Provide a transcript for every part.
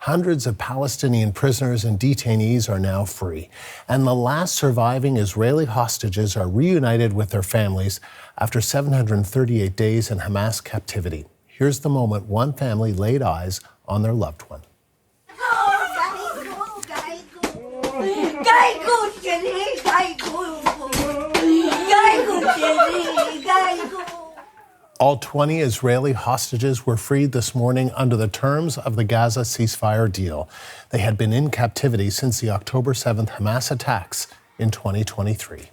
Hundreds of Palestinian prisoners and detainees are now free, and the last surviving Israeli hostages are reunited with their families after 738 days in Hamas captivity. Here's the moment one family laid eyes on their loved one. All 20 Israeli hostages were freed this morning under the terms of the Gaza ceasefire deal. They had been in captivity since the October 7th Hamas attacks in 2023.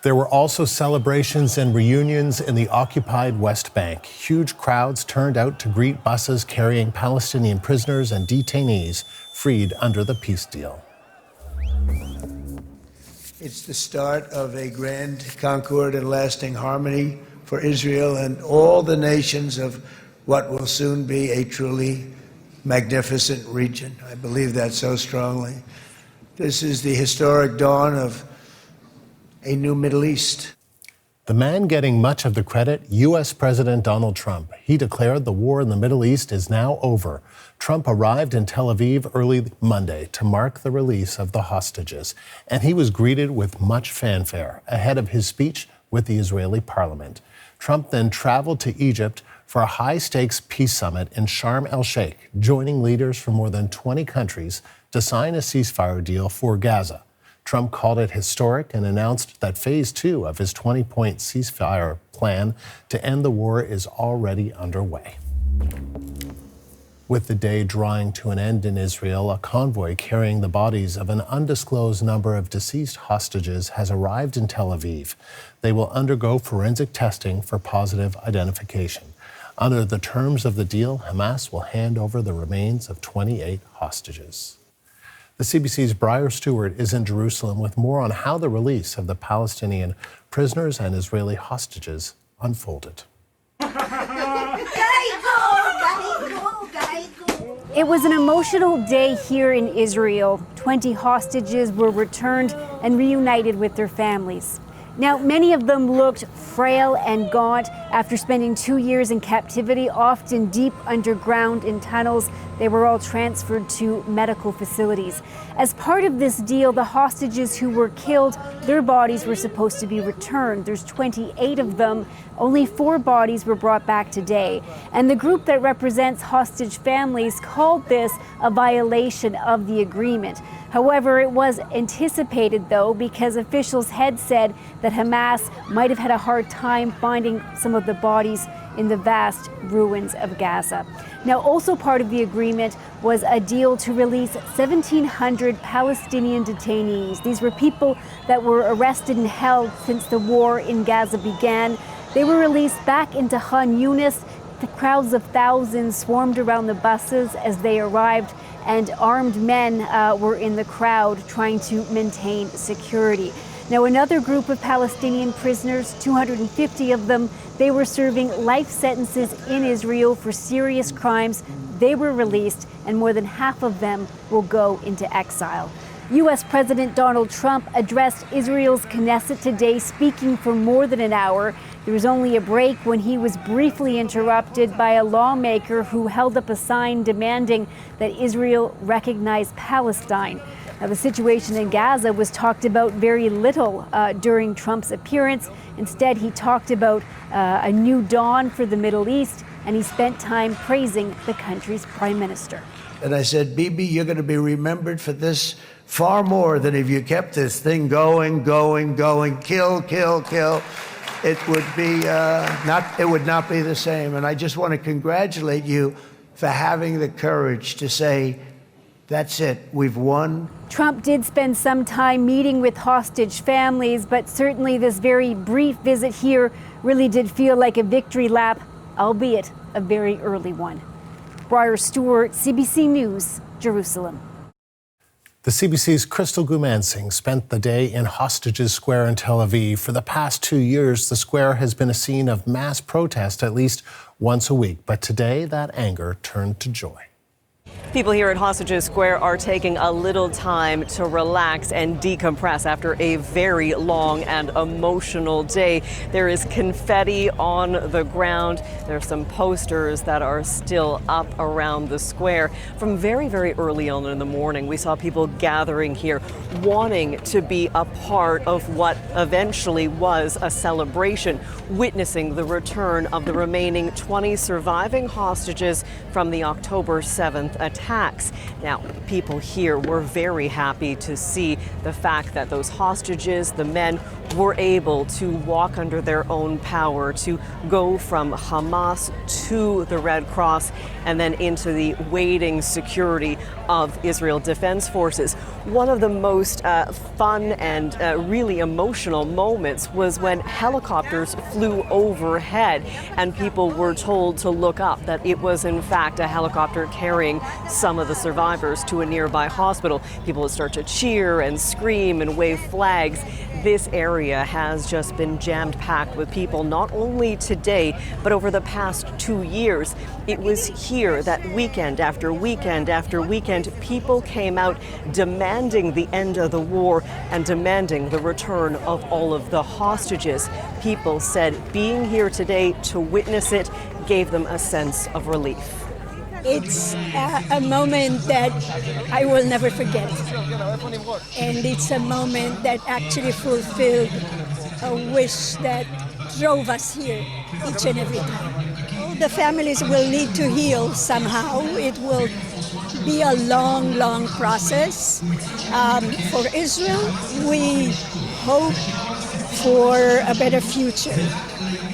There were also celebrations and reunions in the occupied West Bank. Huge crowds turned out to greet buses carrying Palestinian prisoners and detainees freed under the peace deal. It's the start of a grand concord and lasting harmony for Israel and all the nations of what will soon be a truly magnificent region. I believe that so strongly. This is the historic dawn of a new Middle East. The man getting much of the credit, U.S. President Donald Trump. He declared the war in the Middle East is now over. Trump arrived in Tel Aviv early Monday to mark the release of the hostages, and he was greeted with much fanfare ahead of his speech with the Israeli parliament. Trump then traveled to Egypt for a high-stakes peace summit in Sharm el-Sheikh, joining leaders from more than 20 countries to sign a ceasefire deal for Gaza. Trump called it historic and announced that phase 2 of his 20-point ceasefire plan to end the war is already underway. With the day drawing to an end in Israel, a convoy carrying the bodies of an undisclosed number of deceased hostages has arrived in Tel Aviv. They will undergo forensic testing for positive identification. Under the terms of the deal, Hamas will hand over the remains of 28 hostages. The CBC's Briar Stewart is in Jerusalem with more on how the release of the Palestinian prisoners and Israeli hostages unfolded. It was an emotional day here in Israel. 20 hostages were returned and reunited with their families. Now, many of them looked frail and gaunt after spending 2 years in captivity, often deep underground in tunnels. They were all transferred to medical facilities. As part of this deal, the hostages who were killed, their bodies were supposed to be returned. There's 28 of them. Only 4 bodies were brought back today. And the group that represents hostage families called this a violation of the agreement. However, it was anticipated, though, because officials had said that Hamas might have had a hard time finding some of the bodies in the vast ruins of Gaza. Now, also part of the agreement was a deal to release 1,700 Palestinian detainees. These were people that were arrested and held since the war in Gaza began. They were released back into Khan Yunis. The crowds of thousands swarmed around the buses as they arrived, and armed men were in the crowd trying to maintain security. Now, another group of Palestinian prisoners, 250 of them, they were serving life sentences in Israel for serious crimes. They were released, and more than half of them will go into exile. U.S. President Donald Trump addressed Israel's Knesset today, speaking for more than an hour. There was only a break when he was briefly interrupted by a lawmaker who held up a sign demanding that Israel recognize Palestine. Now, the situation in Gaza was talked about very little during Trump's appearance. Instead, he talked about a new dawn for the Middle East, and he spent time praising the country's prime minister. And I said, Bibi, you're going to be remembered for this far more than if you kept this thing going, kill. It would be it would not be the same. And I just want to congratulate you for having the courage to say, that's it, we've won. Trump did spend some time meeting with hostage families, but certainly this very brief visit here really did feel like a victory lap, albeit a very early one. Briar Stewart, CBC News, Jerusalem. The CBC's Crystal Gumansing spent the day in Hostages Square in Tel Aviv. For the past 2 years, the square has been a scene of mass protest at least once a week. But today, that anger turned to joy. People here at Hostages Square are taking a little time to relax and decompress after a very long and emotional day. There is confetti on the ground. There are some posters that are still up around the square. From very, very early on in the morning, we saw people gathering here wanting to be a part of what eventually was a celebration, witnessing the return of the remaining 20 surviving hostages from the October 7th attacks. Now, people here were very happy to see the fact that those hostages, the men, were able to walk under their own power, to go from Hamas to the Red Cross and then into the waiting security of Israel Defense Forces. One of the most fun and really emotional moments was when helicopters flew overhead and people were told to look up, that it was in fact a helicopter carrying some of the survivors to a nearby hospital. People would start to cheer and scream and wave flags. This area has just been jammed-packed with people, not only today, but over the past 2 years. It was here that weekend after weekend after weekend, people came out demanding the end of the war and demanding the return of all of the hostages. People said being here today to witness it gave them a sense of relief. It's a moment that I will never forget. And it's a moment that actually fulfilled a wish that drove us here each and every time. The families will need to heal somehow. It will be a long, long process. For Israel, we hope for a better future.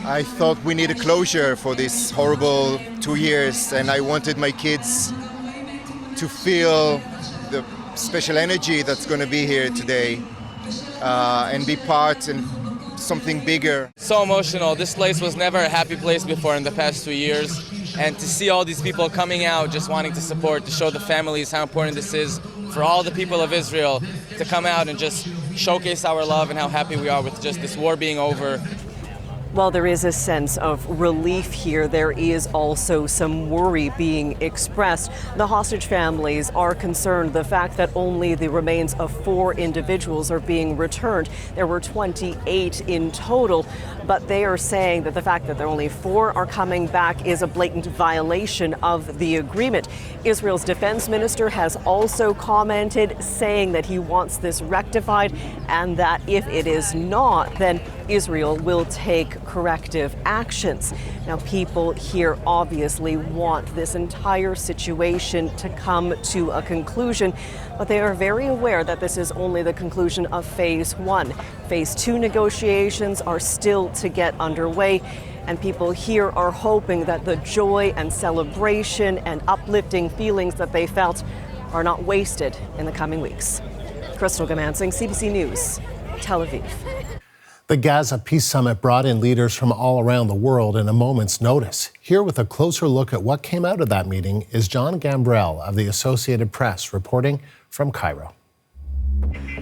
I thought we need a closure for this horrible 2 years, and I wanted my kids to feel the special energy that's going to be here today and be part in something bigger. So emotional. This place was never a happy place before in the past 2 years, and to see all these people coming out just wanting to support, to show the families how important this is for all the people of Israel to come out and just showcase our love and how happy we are with just this war being over. While there is a sense of relief here, there is also some worry being expressed. The hostage families are concerned the fact that only the remains of 4 individuals are being returned. There were 28 in total, but they are saying that the fact that there only 4 are coming back is a blatant violation of the agreement. Israel's defense minister has also commented, saying that he wants this rectified and that if it is not, then Israel will take corrective actions. Now, people here obviously want this entire situation to come to a conclusion, but they are very aware that this is only the conclusion of phase 1. Phase 2 negotiations are still to get underway, and people here are hoping that the joy and celebration and uplifting feelings that they felt are not wasted in the coming weeks. Crystal Gamansing, CBC News, Tel Aviv. The Gaza Peace Summit brought in leaders from all around the world in a moment's notice. Here with a closer look at what came out of that meeting is John Gambrell of the Associated Press reporting from Cairo.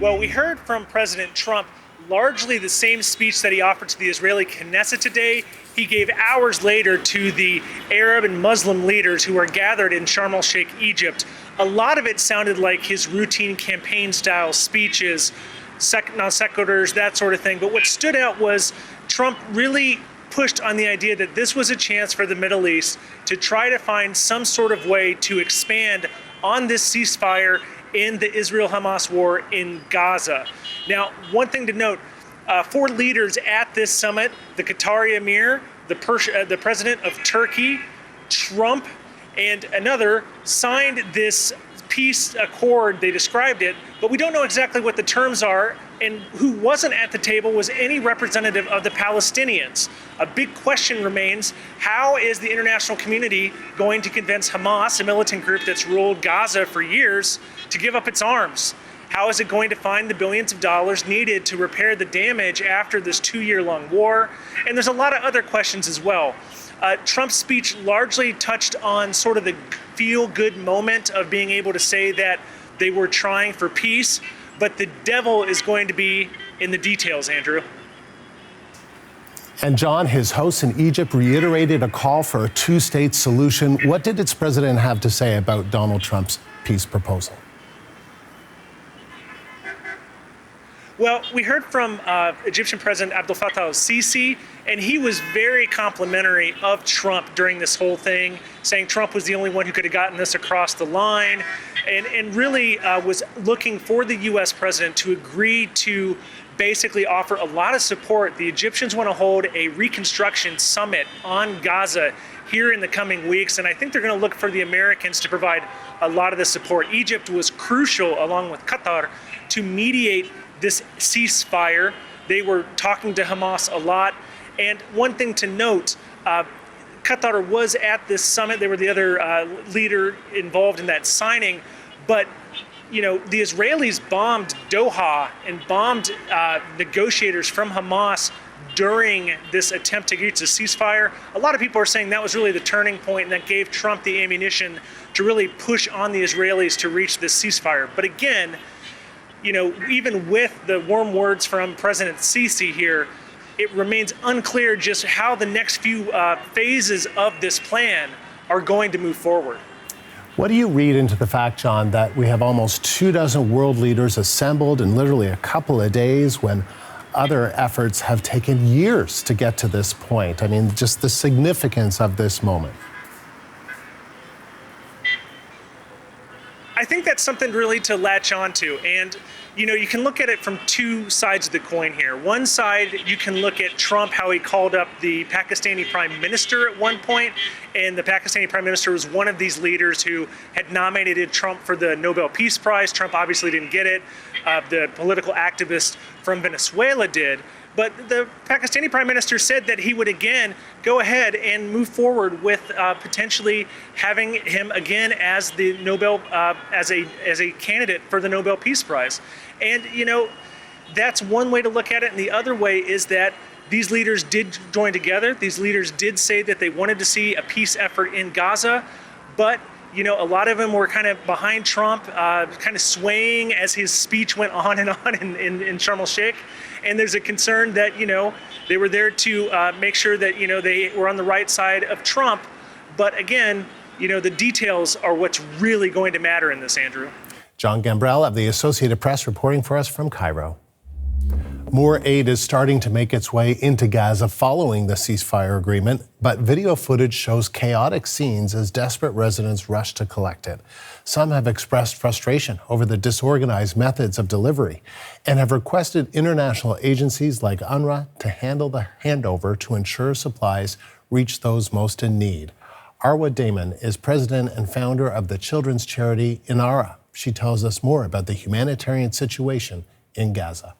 Well, we heard from President Trump largely the same speech that he offered to the Israeli Knesset today. He gave hours later to the Arab and Muslim leaders who are gathered in Sharm el-Sheikh, Egypt. A lot of it sounded like his routine campaign-style speeches, non sequiturs, that sort of thing. But what stood out was Trump really pushed on the idea that this was a chance for the Middle East to try to find some sort of way to expand on this ceasefire in the Israel-Hamas war in Gaza. Now, one thing to note, 4 leaders at this summit, the Qatari Emir, the president of Turkey, Trump, and another, signed this peace accord. They described it, but we don't know exactly what the terms are, and who wasn't at the table was any representative of the Palestinians. A big question remains, how is the international community going to convince Hamas, a militant group that's ruled Gaza for years, to give up its arms? How is it going to find the billions of dollars needed to repair the damage after this 2-year-long war? And there's a lot of other questions as well. Trump's speech largely touched on sort of the feel-good moment of being able to say that they were trying for peace, but the devil is going to be in the details, Andrew. And John, his hosts in Egypt reiterated a call for a two-state solution. What did its president have to say about Donald Trump's peace proposal? Well, we heard from Egyptian President Abdel Fattah al-Sisi, and he was very complimentary of Trump during this whole thing, saying Trump was the only one who could have gotten this across the line, and really was looking for the U.S. president to agree to basically offer a lot of support. The Egyptians want to hold a reconstruction summit on Gaza here in the coming weeks, and I think they're going to look for the Americans to provide a lot of the support. Egypt was crucial, along with Qatar, to mediate this ceasefire. They were talking to Hamas a lot. And one thing to note, Qatar was at this summit. They were the other leader involved in that signing. But, you know, the Israelis bombed Doha and bombed negotiators from Hamas during this attempt to reach a ceasefire. A lot of people are saying that was really the turning point, and that gave Trump the ammunition to really push on the Israelis to reach this ceasefire. But again, you know, even with the warm words from President Sisi here, it remains unclear just how the next few phases of this plan are going to move forward. What do you read into the fact, John, that we have almost 24 world leaders assembled in literally a couple of days when other efforts have taken years to get to this point? I mean, just the significance of this moment. I think that's something really to latch onto. And, you know, you can look at it from two sides of the coin here. One side, you can look at Trump, how he called up the Pakistani prime minister at one point, and the Pakistani prime minister was one of these leaders who had nominated Trump for the Nobel Peace Prize. Trump obviously didn't get it. The political activist from Venezuela did. But the Pakistani prime minister said that he would again go ahead and move forward with potentially having him again as the Nobel as a candidate for the Nobel Peace Prize. And you know, that's one way to look at it. And the other way is that these leaders did join together. These leaders did say that they wanted to see a peace effort in Gaza, but you know, a lot of them were kind of behind Trump, kind of swaying as his speech went on in Sharm el-Sheikh. And there's a concern that, you know, they were there to make sure that, you know, they were on the right side of Trump. But again, you know, the details are what's really going to matter in this, Andrew. John Gambrell of the Associated Press reporting for us from Cairo. More aid is starting to make its way into Gaza following the ceasefire agreement, but video footage shows chaotic scenes as desperate residents rush to collect it. Some have expressed frustration over the disorganized methods of delivery and have requested international agencies like UNRWA to handle the handover to ensure supplies reach those most in need. Arwa Damon is president and founder of the children's charity Inara. She tells us more about the humanitarian situation in Gaza.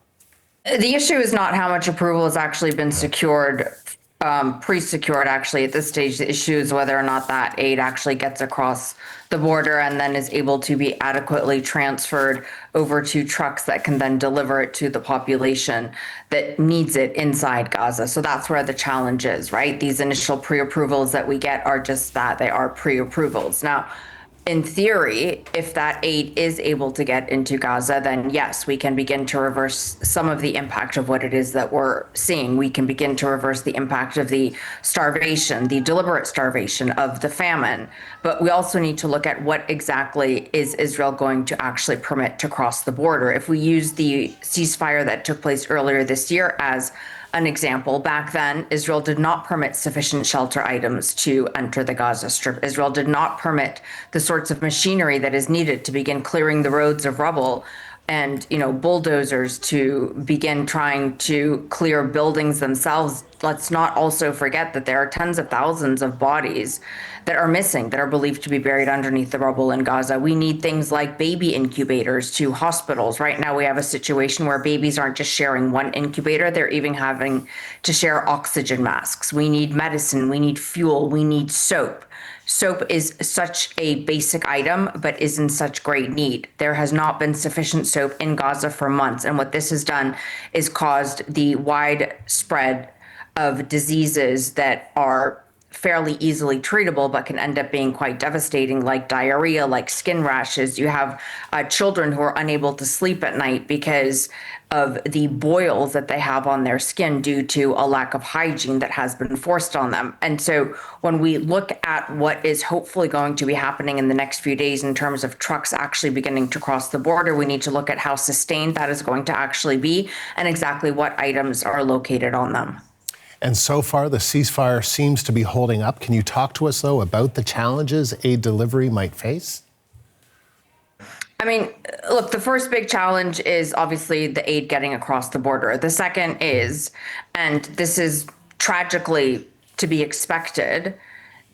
The issue is not how much approval has actually been secured, pre-secured actually at this stage. The issue is whether or not that aid actually gets across the border and then is able to be adequately transferred over to trucks that can then deliver it to the population that needs it inside Gaza. So that's where the challenge is, right? These initial pre-approvals that we get are just that, they are pre-approvals. Now, in theory, if that aid is able to get into Gaza, then yes, we can begin to reverse some of the impact of what it is that we're seeing. We can begin to reverse the impact of the starvation, the deliberate starvation, of the famine. But we also need to look at what exactly is Israel going to actually permit to cross the border. If we use the ceasefire that took place earlier this year as an example, back then, Israel did not permit sufficient shelter items to enter the Gaza Strip. Israel did not permit the sorts of machinery that is needed to begin clearing the roads of rubble and, you know, bulldozers to begin trying to clear buildings themselves. Let's not also forget that there are tens of thousands of bodies that are missing, that are believed to be buried underneath the rubble in Gaza. We need things like baby incubators to hospitals. Right now we have a situation where babies aren't just sharing one incubator, they're even having to share oxygen masks. We need medicine, we need fuel, we need soap. Soap is such a basic item, but is in such great need. There has not been sufficient soap in Gaza for months. And what this has done is caused the widespread of diseases that are fairly easily treatable, but can end up being quite devastating, like diarrhea, like skin rashes. You have children who are unable to sleep at night because of the boils that they have on their skin due to a lack of hygiene that has been forced on them. And so when we look at what is hopefully going to be happening in the next few days in terms of trucks actually beginning to cross the border, we need to look at how sustained that is going to actually be and exactly what items are located on them. And so far, the ceasefire seems to be holding up. Can you talk to us, though, about the challenges aid delivery might face? I mean, look, the first big challenge is obviously the aid getting across the border. The second is, and this is tragically to be expected,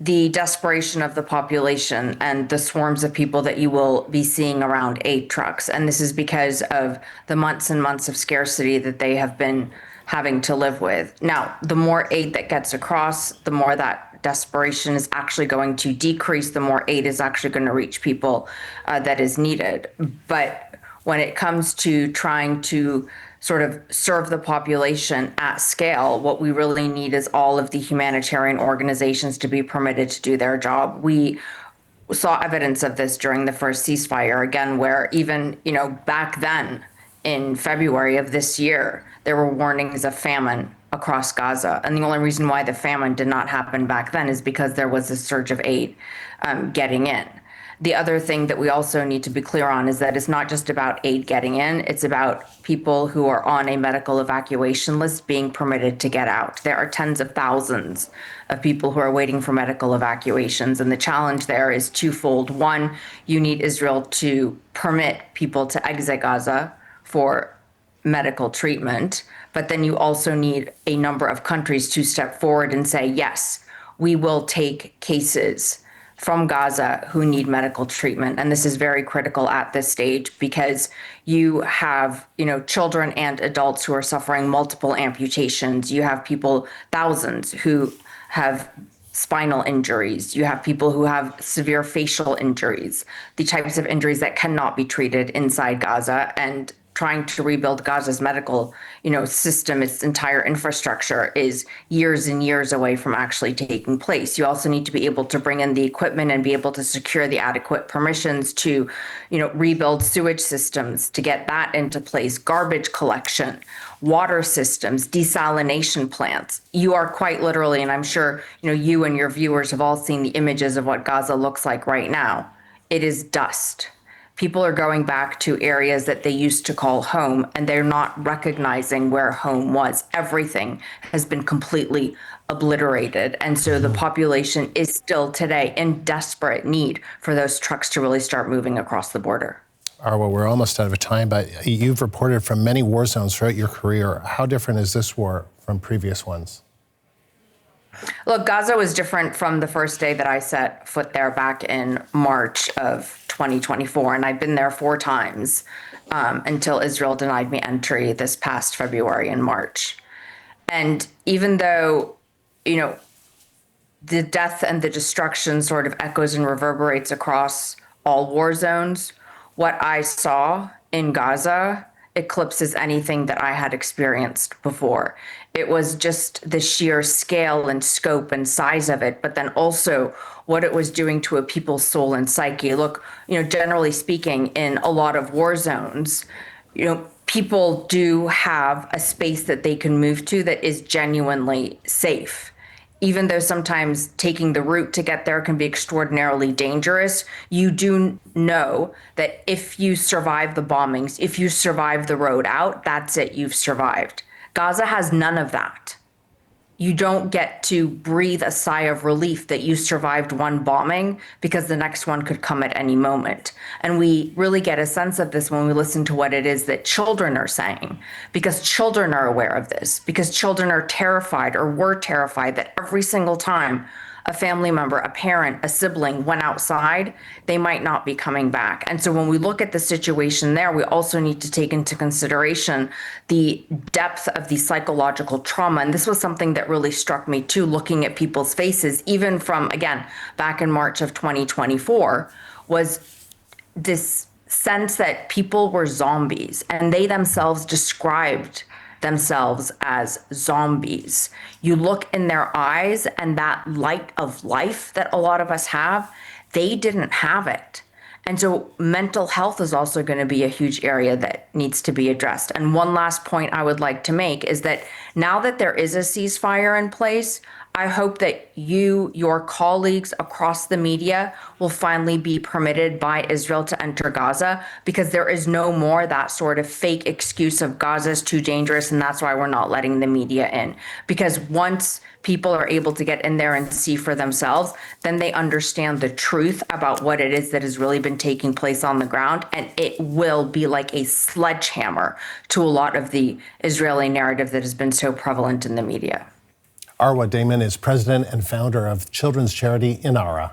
the desperation of the population and the swarms of people that you will be seeing around aid trucks. And this is because of the months and months of scarcity that they have been having to live with. Now, the more aid that gets across, the more that desperation is actually going to decrease, the more aid is actually going to reach people that is needed. But when it comes to trying to sort of serve the population at scale, what we really need is all of the humanitarian organizations to be permitted to do their job. We saw evidence of this during the first ceasefire, again, where even, back then in February of this year, there were warnings of famine across Gaza. And the only reason why the famine did not happen back then is because there was a surge of aid getting in. The other thing that we also need to be clear on is that it's not just about aid getting in, it's about people who are on a medical evacuation list being permitted to get out. There are tens of thousands of people who are waiting for medical evacuations. And the challenge there is twofold. One, you need Israel to permit people to exit Gaza for medical treatment, but then you also need a number of countries to step forward and say, yes, we will take cases from Gaza who need medical treatment. And this is very critical at this stage because you have, children and adults who are suffering multiple amputations. You have people, thousands, who have spinal injuries. You have people who have severe facial injuries, the types of injuries that cannot be treated inside Gaza. And trying to rebuild Gaza's medical, system, its entire infrastructure is years and years away from actually taking place. You also need to be able to bring in the equipment and be able to secure the adequate permissions to, rebuild sewage systems, to get that into place, garbage collection, water systems, desalination plants. You are quite literally, and I'm sure, you and your viewers have all seen the images of what Gaza looks like right now. It is dust. People are going back to areas that they used to call home, and they're not recognizing where home was. Everything has been completely obliterated. And so the population is still today in desperate need for those trucks to really start moving across the border. Arwa, we're almost out of time, but you've reported from many war zones throughout your career. How different is this war from previous ones? Look, Gaza was different from the first day that I set foot there back in March of 2024, and I've been there 4 times until Israel denied me entry this past February and March. And even though, the death and the destruction sort of echoes and reverberates across all war zones, what I saw in Gaza eclipses anything that I had experienced before. It was just the sheer scale and scope and size of it, but then also what it was doing to a people's soul and psyche. Look, generally speaking, in a lot of war zones, people do have a space that they can move to that is genuinely safe. Even though sometimes taking the route to get there can be extraordinarily dangerous, you do know that if you survive the bombings, if you survive the road out, that's it, you've survived. Gaza has none of that. You don't get to breathe a sigh of relief that you survived one bombing because the next one could come at any moment. And we really get a sense of this when we listen to what it is that children are saying, because children are aware of this, because children are terrified or were terrified that every single time a family member, a parent, a sibling went outside, they might not be coming back. And so when we look at the situation there, we also need to take into consideration the depth of the psychological trauma. And this was something that really struck me too, looking at people's faces, even from, again, back in March of 2024, was this sense that people were zombies, and they themselves described themselves as zombies. You look in their eyes and that light of life that a lot of us have, they didn't have it. And so mental health is also going to be a huge area that needs to be addressed. And one last point I would like to make is that now that there is a ceasefire in place, I hope that your colleagues across the media will finally be permitted by Israel to enter Gaza, because there is no more that sort of fake excuse of Gaza is too dangerous and that's why we're not letting the media in. Because once people are able to get in there and see for themselves, then they understand the truth about what it is that has really been taking place on the ground. And it will be like a sledgehammer to a lot of the Israeli narrative that has been so prevalent in the media. Arwa Damon is president and founder of children's charity Inara.